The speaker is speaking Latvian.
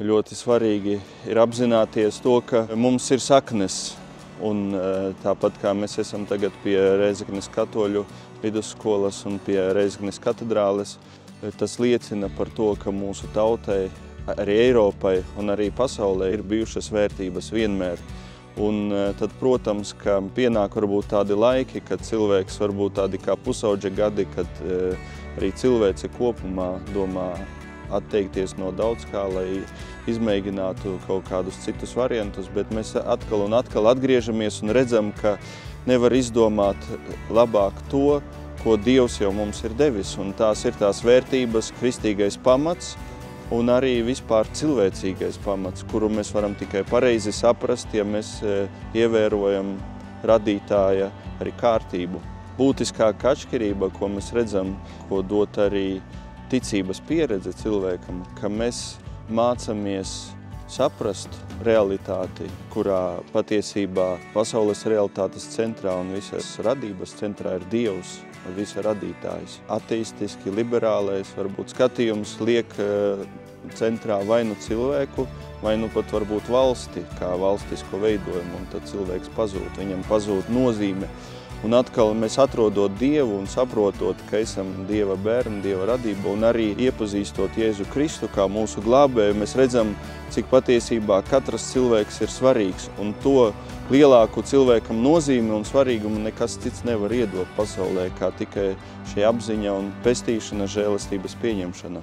Ļoti svarīgi ir apzināties to, ka mums ir saknes. Un tāpat kā mēs esam tagad pie Rēzeknes katoļu vidusskolas un pie Rēzeknes katedrāles, tas liecina par to, ka mūsu tautai, arī Eiropai un arī pasaulē ir bijušas vērtības vienmēr. Un tad, protams, ka pienāk varbūt tādi laiki, kad cilvēks varbūt tādi kā pusauģa gadi, kad arī cilvēce kopumā domā atteikties no daudz kā, lai izmēģinātu kaut kādus citus variantus, bet mēs atkal un atkal atgriežamies un redzam, ka nevar izdomāt labāk to, ko Dievs jau mums ir devis. Un tās ir tās vērtības, kristīgais pamats un arī vispār cilvēcīgais pamats, kuru mēs varam tikai pareizi saprast, ja mēs ievērojam radītāja arī kārtību. Būtiskākā atšķirība, ko mēs redzam, ko dot arī ticības pieredze cilvēkam, ka mēs mācamies saprast realitāti, kurā patiesībā pasaules realitātes centrā un visas radības centrā ir Dievs, visa radītājs. Ateistiski, liberālais varbūt skatījums liek centrā vai nu cilvēku, vai nu pat varbūt valsti, kā valstisko veidojumu, un tad cilvēks pazūd, viņam pazūd nozīme. Un atkal mēs atrodot Dievu un saprotot, ka esam Dieva bērni, Dieva radība, un arī iepazīstot Jēzu Kristu kā mūsu glābēju, mēs redzam, cik patiesībā katrs cilvēks ir svarīgs, un to lielāku cilvēkam nozīmi un svarīgumu nekas cits nevar iedot pasaulē, kā tikai šī apziņa un pestīšana, žēlastības pieņemšana.